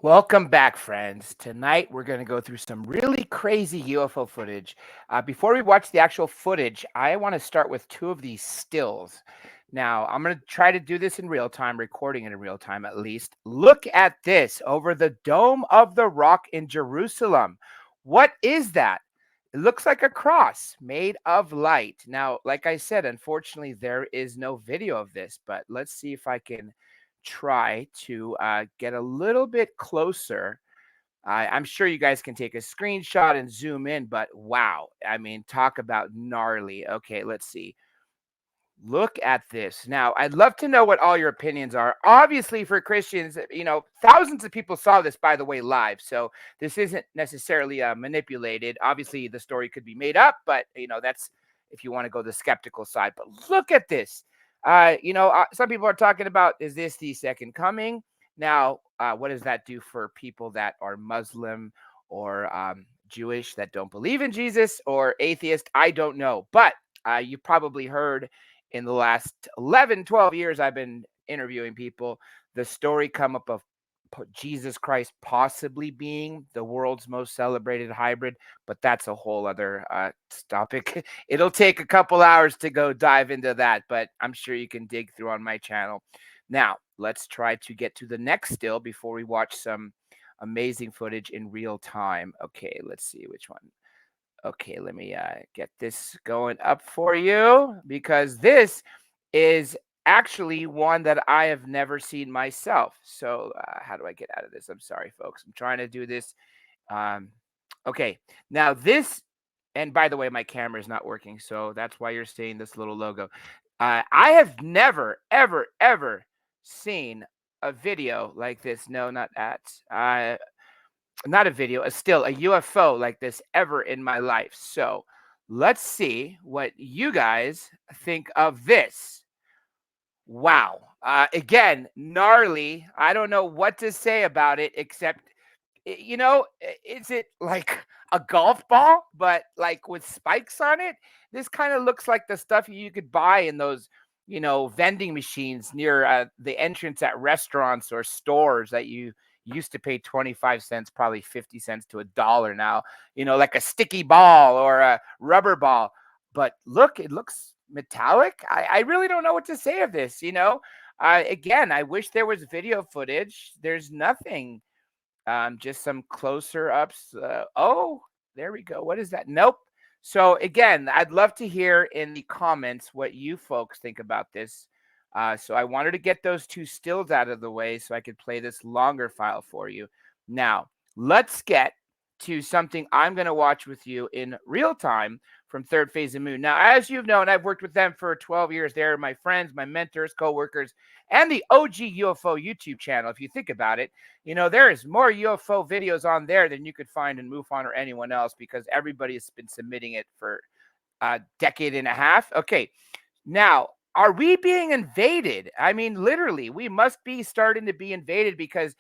Welcome back, friends. Tonight we're going to go through some really crazy UFO footage. Before we watch the actual footage, I want to start with two of these stills. Now, I'm going to try to do this in real time, recording it in real time at least. Look at this over the Dome of the Rock in Jerusalem. What is that? It looks like a cross made of light. Now, like I said, unfortunately, there is no video of this, but let's see if I can try to get a little bit closer. I'm sure you guys can take a screenshot and zoom in, but wow. I mean, talk about gnarly. Okay, let's see. Look at this. Now, I'd love to know what all your opinions are. Obviously, for Christians, thousands of people saw this, by the way, live. So this isn't necessarily manipulated. Obviously, the story could be made up, but, that's if you want to go the skeptical side. But look at this. Some people are talking about, is this the second coming? Now, what does that do for people that are Muslim or Jewish that don't believe in Jesus or atheist? I don't know. But you probably heard in the last 11, 12 years I've been interviewing people, the story come up of Jesus Christ possibly being the world's most celebrated hybrid, but that's a whole other topic. It'll take a couple hours to go dive into that, but I'm sure you can dig through on my channel. Now, let's try to get to the next still before we watch some amazing footage in real time. Okay, let's see which one. Okay, let me get this going up for you because this is actually one that I have never seen myself. So, how do I get out of this? I'm sorry, folks. I'm trying to do this. Um, okay, now this, and by the way, my camera is not working, so that's why you're seeing this little logo. I have never, ever, ever seen a video like this. No, not at. Not a video, a still a UFO like this ever in my life. So let's see what you guys think of this. Wow. Again, gnarly. I don't know what to say about it except, is it like a golf ball, but like with spikes on it? This kind of looks like the stuff you could buy in those, vending machines near the entrance at restaurants or stores that you used to pay 25 cents, probably 50 cents to a dollar now, like a sticky ball or a rubber ball. But look, it looks metallic. I really don't know what to say of this, Again, I wish there was video footage. There's nothing, just some closer ups. Oh, there we go. What is that? Nope. So again, I'd love to hear in the comments what you folks think about this. So I wanted to get those two stills out of the way so I could play this longer file for you. Now, let's get to something I'm going to watch with you in real time from Third Phase of Moon. Now, as you've known, I've worked with them for 12 years. They're my friends, my mentors, coworkers, and the OG UFO YouTube channel. If you think about it, there is more UFO videos on there than you could find in MUFON or anyone else because everybody has been submitting it for a decade and a half. Okay, now, are we being invaded? I mean, literally, we must be starting to be invaded because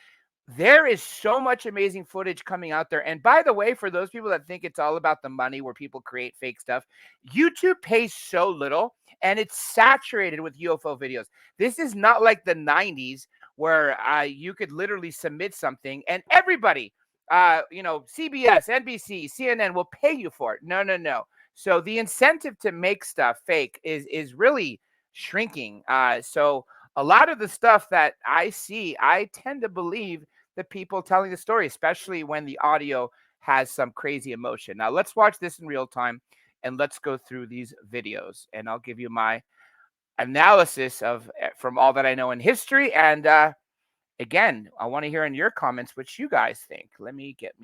there is so much amazing footage coming out there. And by the way, for those people that think it's all about the money where people create fake stuff, YouTube pays so little and it's saturated with UFO videos. This is not like the 90s where you could literally submit something and everybody, CBS, NBC, CNN will pay you for it. No, no, no. So the incentive to make stuff fake is really shrinking. So a lot of the stuff that I see, I tend to believe the people telling the story, especially when the audio has some crazy emotion. Now, let's watch this in real time and let's go through these videos. And I'll give you my analysis of from all that I know in history. And again, I want to hear in your comments what you guys think. Let me get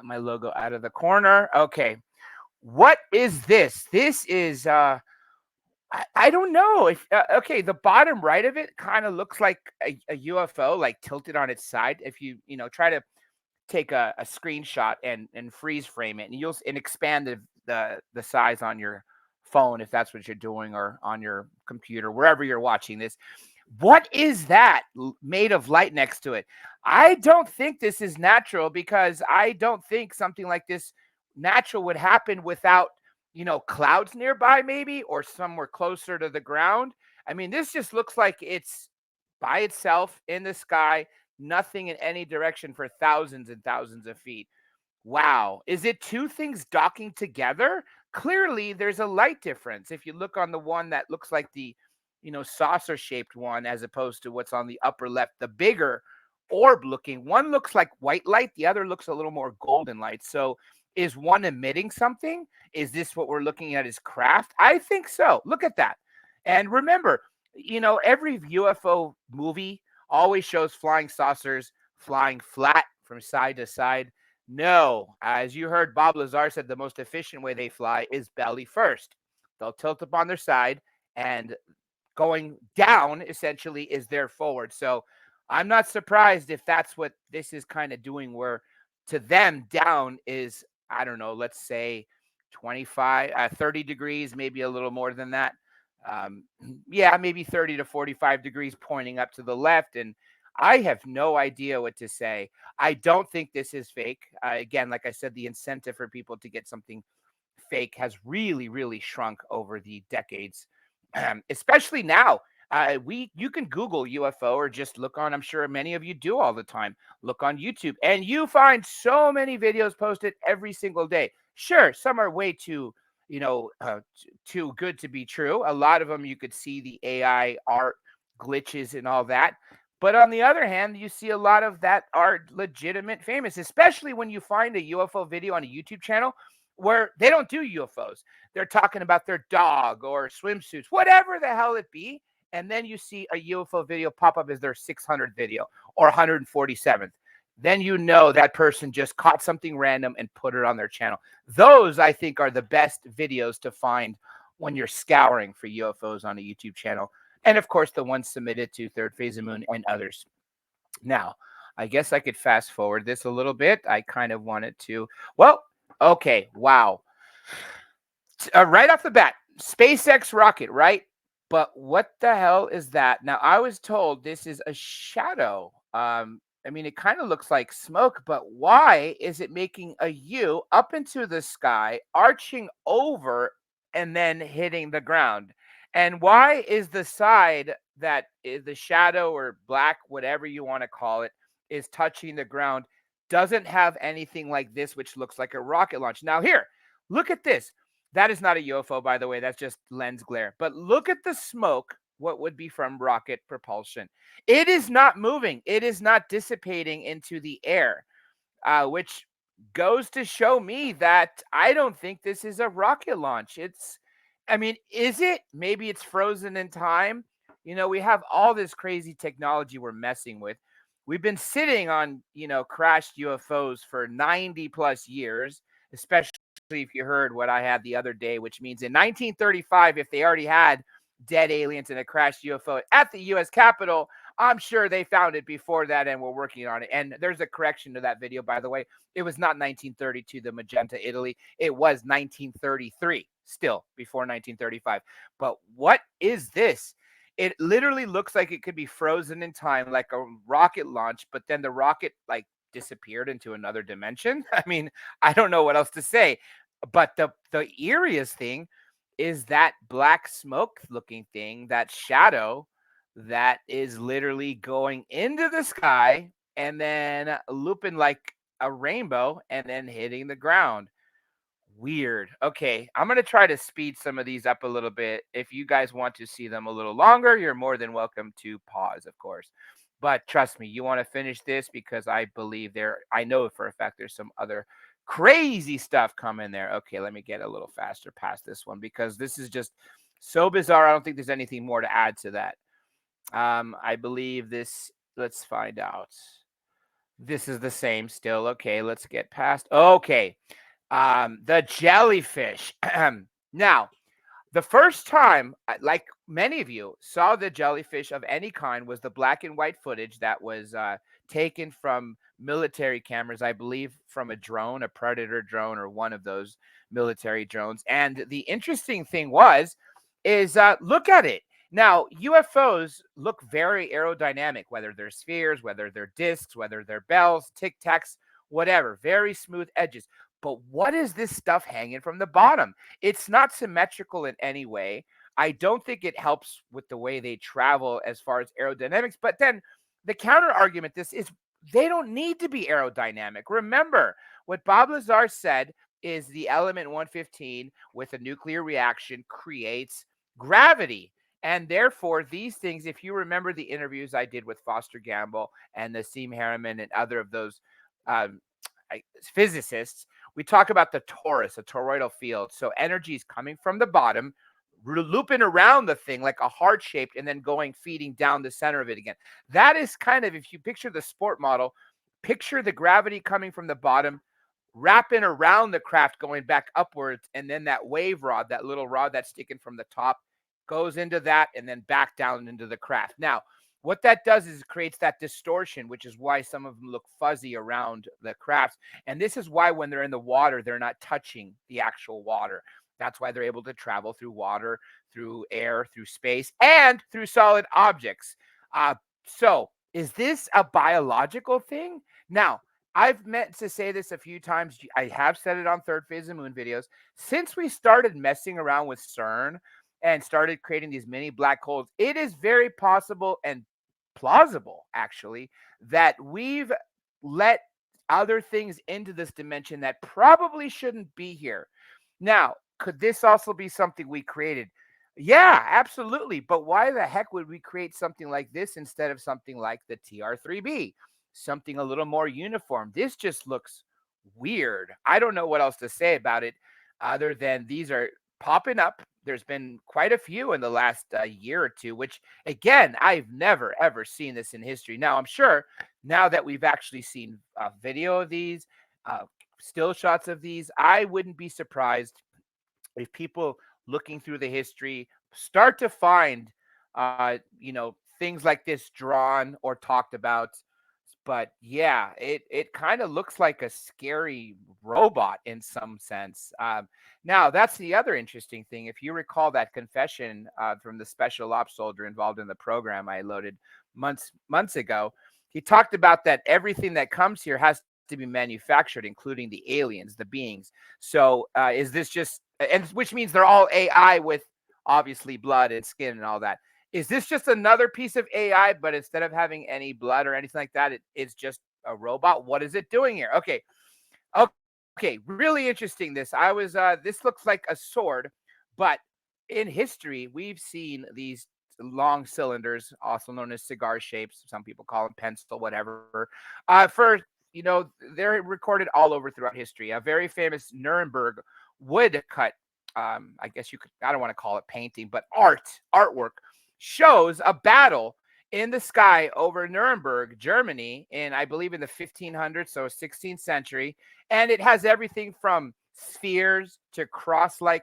my logo out of the corner. Okay. What is this? This is I don't know if okay, the bottom right of it kind of looks like a UFO, like tilted on its side. If you try to take a screenshot and freeze frame it, and you'll and expand the size on your phone if that's what you're doing, or on your computer, wherever you're watching this. What is that made of light next to it? I don't think this is natural because I don't think something like this natural would happen without clouds nearby, maybe, or somewhere closer to the ground. I mean, this just looks like it's by itself in the sky. nothing in any direction for thousands and thousands of feet. Wow. Is it two things docking together? Clearly, there's a light difference. If you look on the one that looks like the, saucer shaped one, as opposed to what's on the upper left, the bigger orb looking one looks like white light, the other looks a little more golden light. So, is one emitting something? Is this what we're looking at as craft? I think so. Look at that. And remember, every UFO movie always shows flying saucers flying flat from side to side. No, as you heard, Bob Lazar said the most efficient way they fly is belly first. They'll tilt up on their side, and going down essentially is their forward. So I'm not surprised if that's what this is kind of doing, where to them down is, I don't know, let's say 25, 30 degrees, maybe a little more than that. Um, yeah, maybe 30 to 45 degrees pointing up to the left. And I have no idea what to say. I don't think this is fake. Again, like I said, the incentive for people to get something fake has really, really shrunk over the decades, especially now. You can Google UFO or just look on. I'm sure many of you do all the time. Look on YouTube, and you find so many videos posted every single day. Sure, some are way too, too good to be true. A lot of them you could see the AI art glitches and all that. But on the other hand, you see a lot of that are legitimate famous, especially when you find a UFO video on a YouTube channel where they don't do UFOs. They're talking about their dog or swimsuits, whatever the hell it be. And then you see a UFO video pop up as their 600th video or 147th. Then you know that person just caught something random and put it on their channel. Those, I think, are the best videos to find when you're scouring for UFOs on a YouTube channel. And of course, the ones submitted to Third Phase of Moon and others. Now, I guess I could fast forward this a little bit. I kind of wanted to. Well, okay. Wow. Right off the bat, SpaceX rocket, right? But what the hell is that? Now, I was told this is a shadow. I mean, it kind of looks like smoke, but why is it making a U up into the sky, arching over, and then hitting the ground? And why is the side that is the shadow or black, whatever you want to call it, is touching the ground, doesn't have anything like this, which looks like a rocket launch? Now, here, look at this. That is not a UFO, by the way. That's just lens glare. But look at the smoke, what would be from rocket propulsion. It is not moving, it is not dissipating into the air, which goes to show me that I don't think this is a rocket launch. I mean, is it? Maybe it's frozen in time. We have all this crazy technology we're messing with. We've been sitting on, crashed UFOs for 90 plus years, especially if you heard what I had the other day, which means in 1935, if they already had dead aliens in a crashed UFO at the U.S. Capitol, I'm sure they found it before that and were working on it. And there's a correction to that video, by the way. It was not 1932, the Magenta, Italy. It was 1933, still before 1935. But what is this? It literally looks like it could be frozen in time, like a rocket launch, but then the rocket disappeared into another dimension. I mean, I don't know what else to say. But the eeriest thing is that black smoke looking thing, that shadow that is literally going into the sky and then looping like a rainbow and then hitting the ground. Weird. Okay, I'm going to try to speed some of these up a little bit. If you guys want to see them a little longer, you're more than welcome to pause, of course. But trust me, you want to finish this because I believe I know for a fact there's some other crazy stuff coming there. Okay, let me get a little faster past this one because this is just so bizarre. I don't think there's anything more to add to that. I believe this, let's find out. This is the same still. Okay, let's get past. Okay. The jellyfish. Now, the first time, like many of you, saw the jellyfish of any kind was the black and white footage that was taken from military cameras, I believe from a drone, a Predator drone, or one of those military drones. And the interesting thing is look at it. Now, UFOs look very aerodynamic, whether they're spheres, whether they're discs, whether they're bells, tic tacs, whatever, very smooth edges. But what is this stuff hanging from the bottom? It's not symmetrical in any way. I don't think it helps with the way they travel as far as aerodynamics. But then the counter argument this is they don't need to be aerodynamic. Remember, what Bob Lazar said is the element 115 with a nuclear reaction creates gravity. And therefore, these things, if you remember the interviews I did with Foster Gamble and Nassim Harriman and other of those um, physicists, we talk about the torus, a toroidal field. So energy is coming from the bottom, looping around the thing like a heart shaped, and then going feeding down the center of it again. That is kind of, if you picture the sport model, picture the gravity coming from the bottom, wrapping around the craft, going back upwards, and then that wave rod, that little rod that's sticking from the top, goes into that and then back down into the craft. Now, what that does is it creates that distortion, which is why some of them look fuzzy around the crafts. And this is why when they're in the water, they're not touching the actual water. That's why they're able to travel through water, through air, through space, and through solid objects. So, is this a biological thing? Now, I've meant to say this a few times. I have said it on Third Phase of the Moon videos. Since we started messing around with CERN and started creating these mini black holes, it is very possible and plausible, actually, that we've let other things into this dimension that probably shouldn't be here. Now, could this also be something we created? Yeah, absolutely. But why the heck would we create something like this instead of something like the TR3B? Something a little more uniform. This just looks weird. I don't know what else to say about it other than these are popping up. There's been quite a few in the last year or two, which again, I've never ever seen this in history. Now, I'm sure now that we've actually seen a video of these, uh, still shots of these, I wouldn't be surprised if people looking through the history start to find things like this drawn or talked about. But yeah, it kind of looks like a scary robot in some sense. Now that's the other interesting thing. If you recall that confession from the special ops soldier involved in the program I loaded months ago, he talked about that everything that comes here has to be manufactured, including the aliens, the beings. So is this just, and which means they're all AI with obviously blood and skin and all that. Is this just another piece of AI, but instead of having any blood or anything like that, it's just a robot? What is it doing here? Okay. Okay. Really interesting. This looks like a sword, but in history, we've seen these long cylinders, also known as cigar shapes. Some people call them pencil, whatever. They're recorded all over throughout history. A very famous Nuremberg woodcut, I guess you could, I don't want to call it painting, but artwork shows a battle in the sky over Nuremberg, Germany, in I believe in the 1500s, so 16th century, and it has everything from spheres to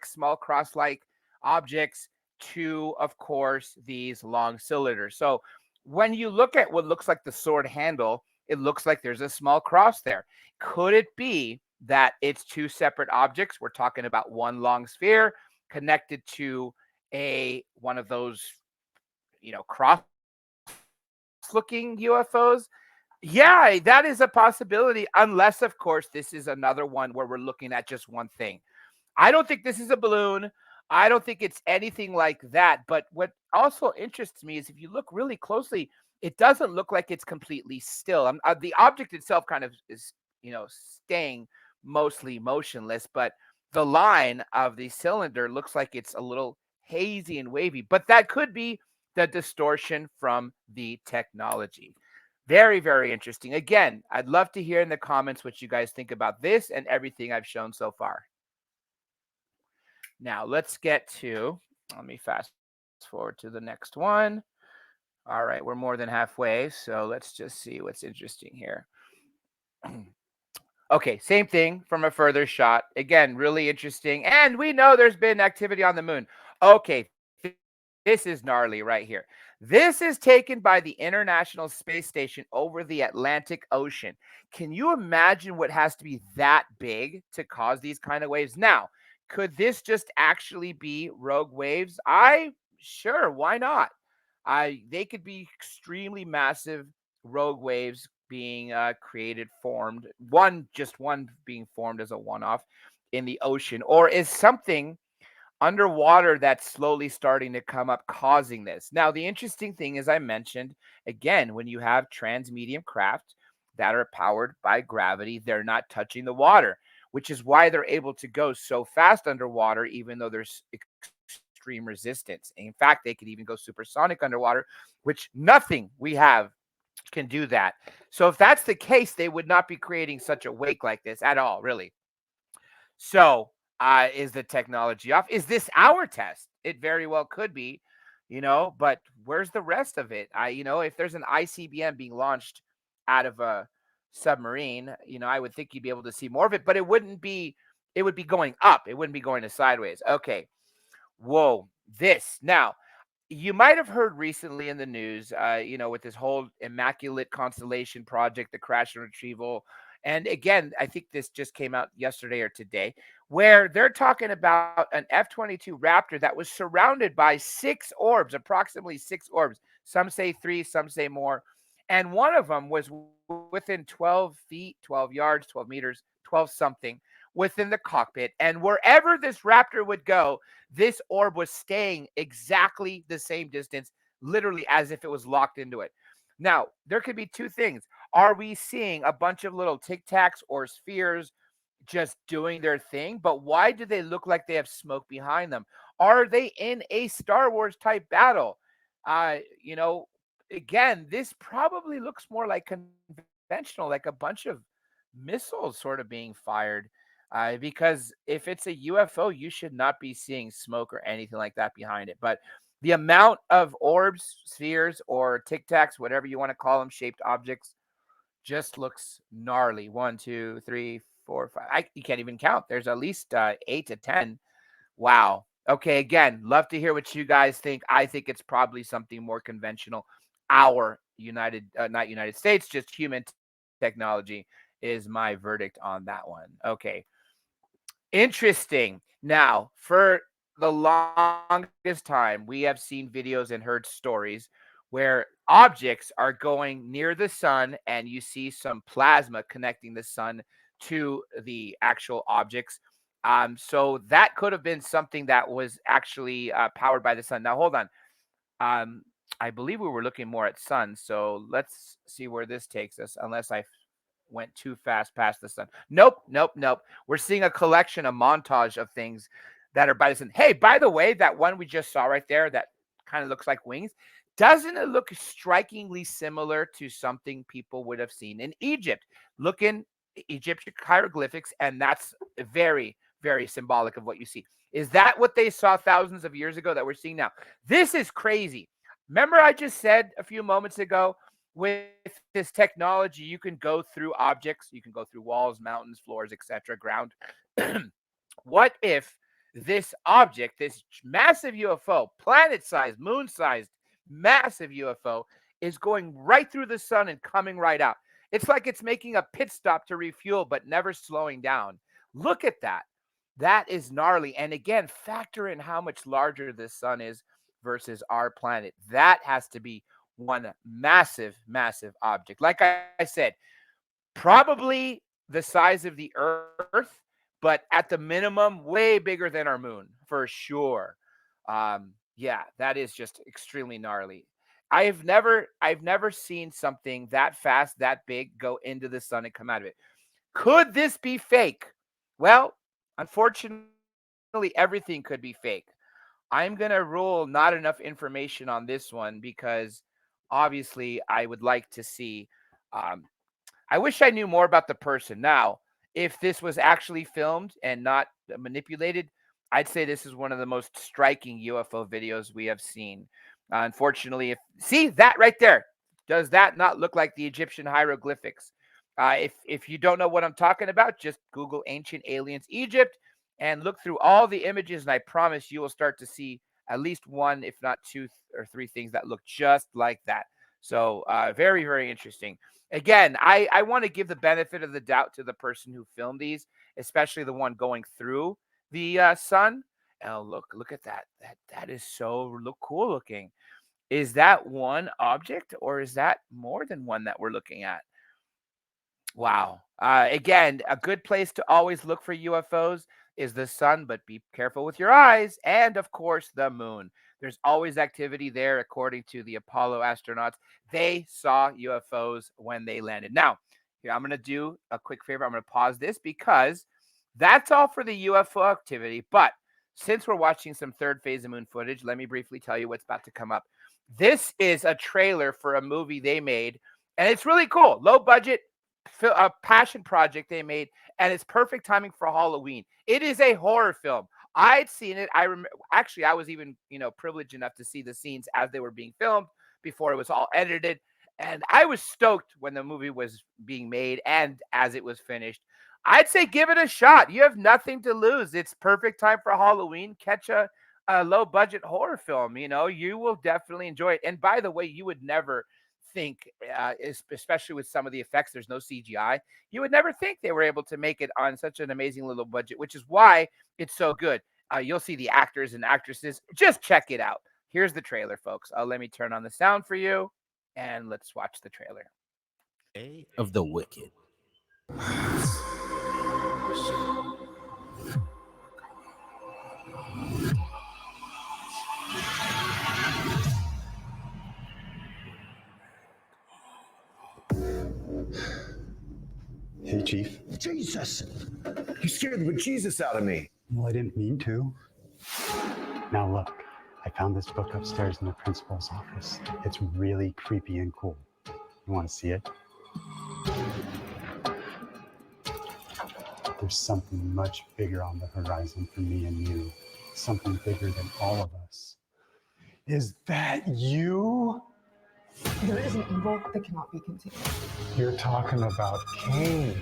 small cross-like objects to, of course, these long cylinders. So when you look at what looks like the sword handle, it looks like there's a small cross there. Could it be that it's two separate objects? We're talking about one long sphere connected to one of those cross looking UFOs. Yeah, that is a possibility, unless, of course, this is another one where we're looking at just one thing. I don't think this is a balloon. I don't think it's anything like that. But what also interests me is if you look really closely, it doesn't look like it's completely still. The object itself kind of is, staying mostly motionless, but the line of the cylinder looks like it's a little hazy and wavy. But that could be the distortion from the technology. Very, very interesting. Again, I'd love to hear in the comments what you guys think about this and everything I've shown so far. Now, let me fast forward to the next one. All right, we're more than halfway, so let's just see what's interesting here. Okay, same thing from a further shot. Again, really interesting. And we know there's been activity on the moon. Okay, this is gnarly right here. This is taken by the International Space Station over the Atlantic Ocean. Can you imagine what has to be that big to cause these kind of waves? Now, could this just actually be rogue waves? Sure, why not? They could be extremely massive rogue waves being formed. One being formed as a one-off in the ocean, or is something underwater that's slowly starting to come up, causing this. Now, the interesting thing, as I mentioned, again, when you have transmedium craft that are powered by gravity, they're not touching the water, which is why they're able to go so fast underwater, even though there's extreme resistance. In fact, they could even go supersonic underwater, which nothing we have can do that. So, if that's the case, they would not be creating such a wake like this at all, really. So, is the technology off? Is this our test? It very well could be, but where's the rest of it? If there's an ICBM being launched out of a submarine, I would think you'd be able to see more of it, but it would be going up. It wouldn't be going to sideways. Okay. Whoa. This. Now, you might have heard recently in the news, with this whole Immaculate Constellation project, the crash and retrieval. And again, I think this just came out yesterday or today, where they're talking about an F-22 Raptor that was surrounded by six orbs, approximately six orbs. Some say three, some say more. And one of them was within 12 feet, 12 yards, 12 meters, 12 something within the cockpit. And wherever this Raptor would go, this orb was staying exactly the same distance, literally as if it was locked into it. Now, there could be two things. Are we seeing a bunch of little tic tacs or spheres just doing their thing? But why do they look like they have smoke behind them? Are they in a Star Wars type battle? Uh, you know, again, this probably looks more like conventional, like a bunch of missiles sort of being fired. Because if it's a UFO, you should not be seeing smoke or anything like that behind it. But the amount of orbs, spheres, or tic tacs, whatever you want to call them, shaped objects, just looks gnarly. One, two, three, four, five. You can't even count. There's at least 8 to 10. Wow. Okay. Again, love to hear what you guys think. I think it's probably something more conventional. Our not United States, just human technology is my verdict on that one. Okay. Interesting. Now, for the longest time, we have seen videos and heard stories where objects are going near the sun and you see some plasma connecting the sun to the actual objects. So that could have been something that was actually powered by the sun. Now, hold on. Um, I believe we were looking more at sun. So let's see where this takes us, unless I went too fast past the sun. Nope, nope, nope. We're seeing a collection, a montage of things that are by the sun. Hey, by the way, that one we just saw right there that kind of looks like wings, doesn't it look strikingly similar to something people would have seen in Egypt? Look in Egyptian hieroglyphics, and that's very, very symbolic of what you see. Is that what they saw thousands of years ago that we're seeing now? This is crazy. Remember, I just said a few moments ago, with this technology, you can go through objects, you can go through walls, mountains, floors, etc., ground. What if this object, this massive UFO, planet sized, moon sized, massive UFO, is going right through the sun and coming right out? It's like it's making a pit stop to refuel, but never slowing down. Look at that. That is gnarly. And again, factor in how much larger this sun is versus our planet. That has to be one massive, massive object. Like I said, probably the size of the Earth, but at the minimum, way bigger than our moon for sure. Yeah, that is just extremely gnarly. I've never seen something that fast, that big, go into the sun and come out of it. Could this be fake? Well, unfortunately, everything could be fake. I'm going to rule not enough information on this one because obviously I would like to see. Um, I wish I knew more about the person. Now, if this was actually filmed and not manipulated, I'd say this is one of the most striking UFO videos we have seen. Unfortunately, if see that right there, does that not look like the Egyptian hieroglyphics? If you don't know what I'm talking about, just Google ancient aliens Egypt and look through all the images, and I promise you will start to see at least one, if not two or three things that look just like that. So very, very interesting. Again, I want to give the benefit of the doubt to the person who filmed these, especially the one going through the sun. Oh, look at that. That is so cool looking. Is that one object or is that more than one that we're looking at? Wow. Again, a good place to always look for UFOs is the sun, but be careful with your eyes. And of course, the moon. There's always activity there, according to the Apollo astronauts. They saw UFOs when they landed. Now, here, I'm going to do a quick favor. I'm going to pause this because that's all for the UFO activity. But since we're watching some third phase of moon footage, let me briefly tell you what's about to come up. This is a trailer for a movie they made, and it's really cool. Low budget, a passion project they made, and it's perfect timing for Halloween. It is a horror film. I'd seen it. I remember actually I was even, privileged enough to see the scenes as they were being filmed before it was all edited. And I was stoked when the movie was being made and as it was finished. I'd say give it a shot. You have nothing to lose. It's perfect time for Halloween. Catch a low budget horror film. You will definitely enjoy it. And by the way, you would never think, especially with some of the effects, there's no CGI. You would never think they were able to make it on such an amazing little budget, which is why it's so good. You'll see the actors and actresses. Just check it out. Here's the trailer, folks. Let me turn on the sound for you, and let's watch the trailer. Day of the Wicked. Hey, Chief. Jesus! You scared the bejesus out of me. Well, I didn't mean to. Now look, I found this book upstairs in the principal's office. It's really creepy and cool. You want to see it? There's something much bigger on the horizon for me and you. Something bigger than all of us. Is that you? There is an evil that cannot be contained. You're talking about Cain.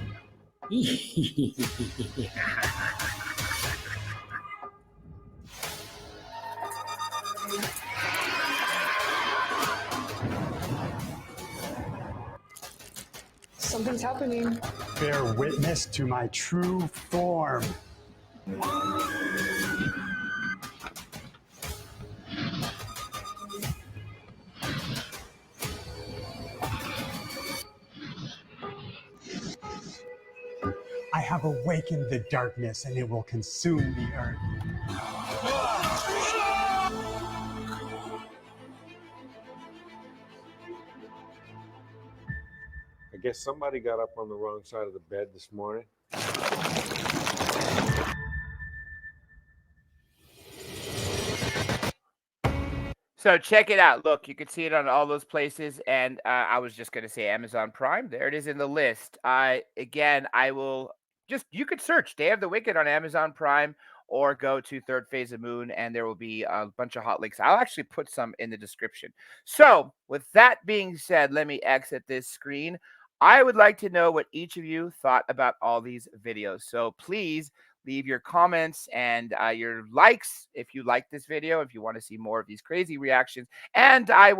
Something's happening. Bear witness to my true form. I have awakened the darkness and it will consume the earth. I guess somebody got up on the wrong side of the bed this morning. So check it out. Look, you can see it on all those places. And I was just going to say Amazon Prime. There it is in the list. Again, I will you could search Day of the Wicked on Amazon Prime or go to Third Phase of Moon, and there will be a bunch of hot links. I'll actually put some in the description. So with that being said, let me exit this screen. I would like to know what each of you thought about all these videos. So please leave your comments and your likes if you like this video, if you want to see more of these crazy reactions. And I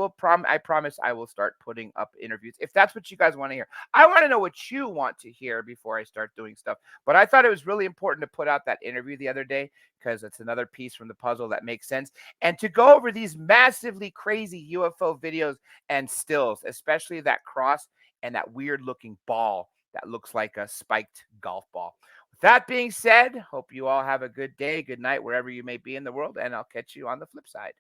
promise I will start putting up interviews if that's what you guys want to hear. I want to know what you want to hear before I start doing stuff. But I thought it was really important to put out that interview the other day because it's another piece from the puzzle that makes sense. And to go over these massively crazy UFO videos and stills, especially that cross and that weird looking ball that looks like a spiked golf ball. That being said, hope you all have a good day, good night, wherever you may be in the world, and I'll catch you on the flip side.